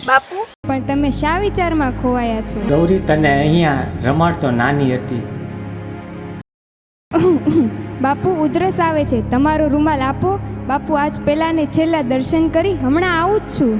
બાપુ, પણ તમે શા વિચારમાં ખોવાયા છો? ગૌરી, તને અહીંયા રમાડતો નાની હતી. બાપુ, ઉધરસ આવે છે, તમારો રૂમાલ આપો. બાપુ, આજ પહેલા ને છેલ્લા દર્શન કરી હમણાં આવું જ છું.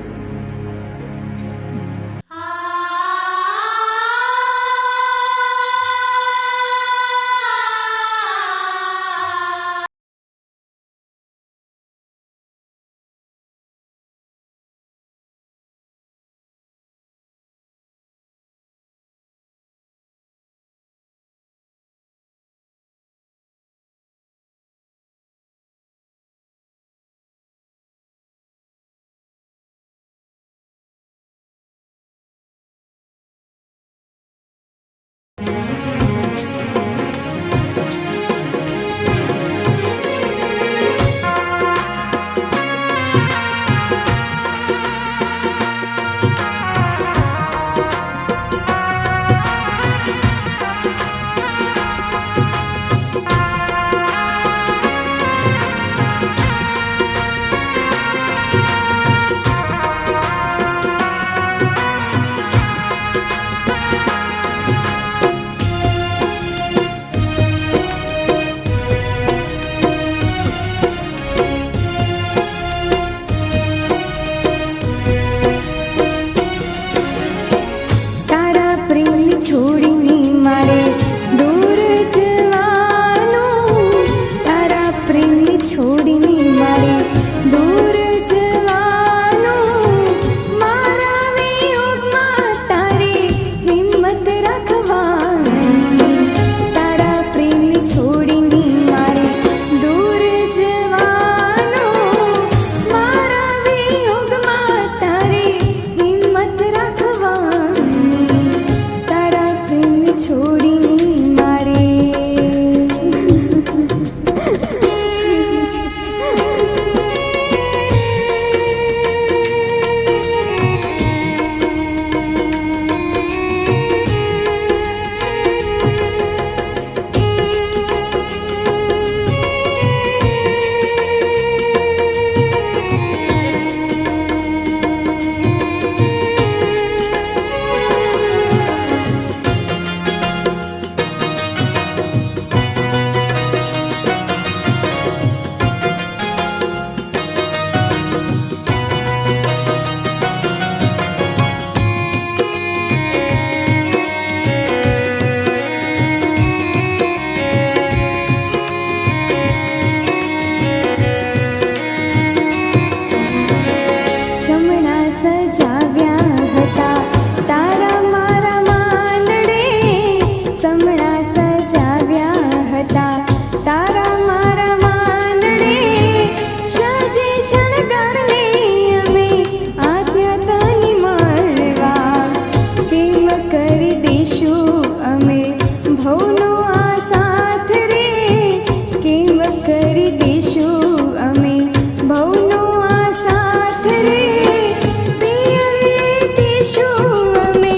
કરીશું અમે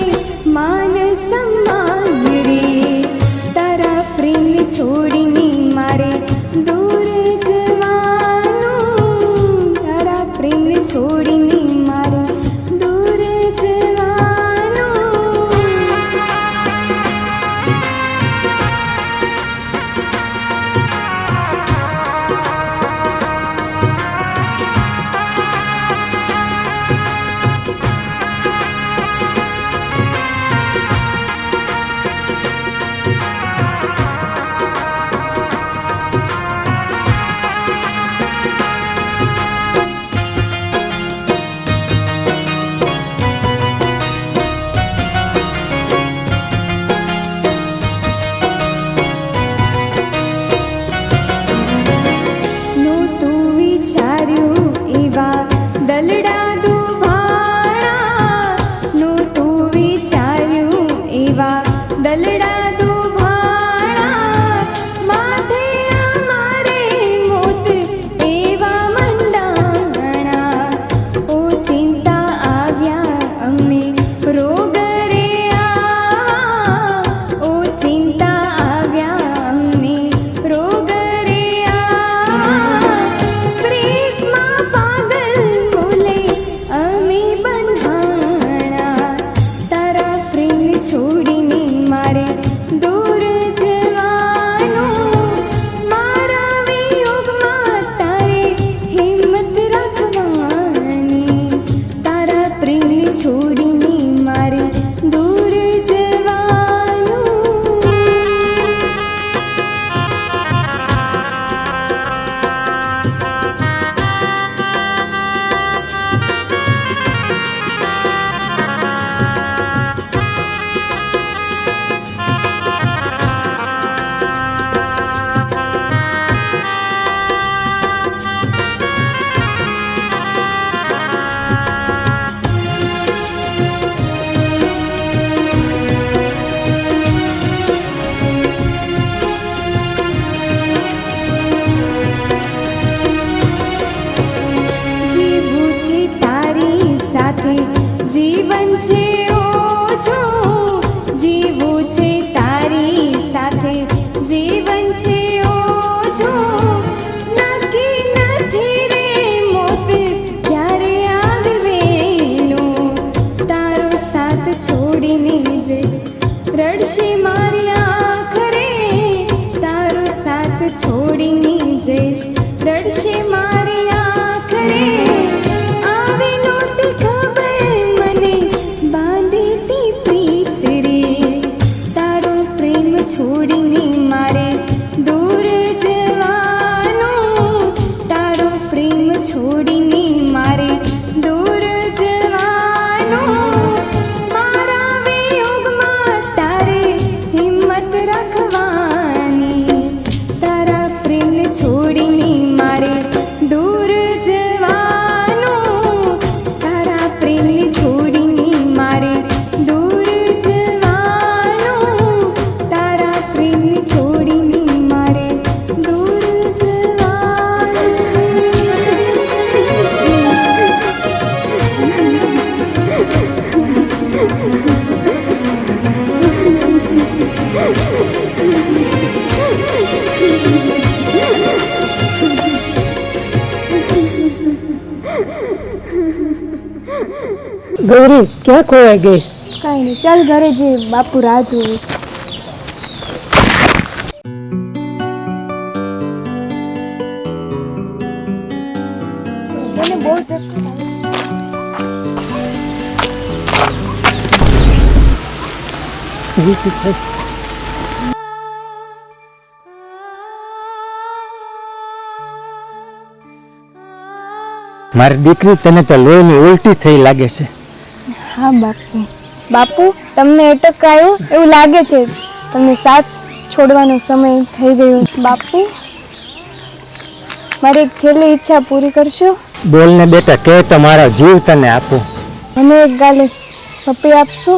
માન સન્માન રે તારા પ્રેમ છોડીને મારે દૂર જવાનું તારા પ્રેમ છોડીને મારે દૂર જવાનું વિચાર્યું એવા દલડા દુભાણા નહોતું વિચાર્યું એવા દલડા દુભાણા માથે અમારે મોત એવા મંડાણા ઓ ચિંતા આવ્યા અમને રોગ રે આવા ઓ ચિંતા આવ્યા અમને રોગ રે આવા છોડીને મારે દૂર જવાનું મારા વિયોગમાં તારે હિંમત રાખવાની તારા પ્રેમ છોડીને મારે દૂર જવાનું તારી સાથે જીવન છે ઓછું જીવું છે તારી સાથે જીવન છે ઓછું નક્કી નથી રે મોત ક્યારે આવેલું તારો સાથ છોડીને જઈશ રડશે મારી આંખ રે તારો સાથ છોડીને જઈશ રડશે મારી આંખ રે છોડીને મારે દૂર જવાનું તારો પ્રેમ છોડીને મારે દૂર જવાનું મારા વિયોગમાં તારે હિંમત રાખવાની તારા પ્રેમ છોડીને મારે દૂર જવાનું તારા પ્રેમ છોડીને મારે દૂર જવાનું છોડીને મારે દૂર ગૌરી ક્યાં ખોવાઈ ગઈ? કાંઈ નહીં, ચાલ ઘરે જઈએ, બાપુ રાહ જોવે. મને બહુ ચક્કર આવે છે. મારી દીકરી, તને તો લોહીની ઉલટી થઈ લાગે છે. હા બાપુ. બાપુ, તમને એટક આવ્યો એવું લાગે છે. તમને સાથ છોડવાનો સમય થઈ ગયો. બાપુ, મારી એક છેલ્લી ઈચ્છા પૂરી કરશો? બોલ ને બેટા, કે તો મારો જીવ તને આપું. મને એક ગાલે પપ્પી આપશો?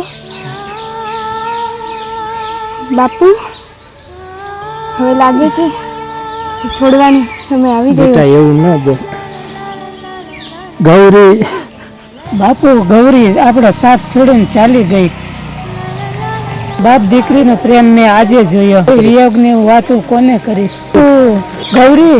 બાપુ, હવે લાગે છે છોડવાનો સમય આવી ગયો. બેટા એવું ન બોલ ગૌરી. બાપુ ગૌરી આપણા સાથ છોડીને ચાલી ગઈ. બાપ દીકરીનો પ્રેમ મેં આજે જોયો. વિયોગની વાતો કોને કરીશ? ગૌરી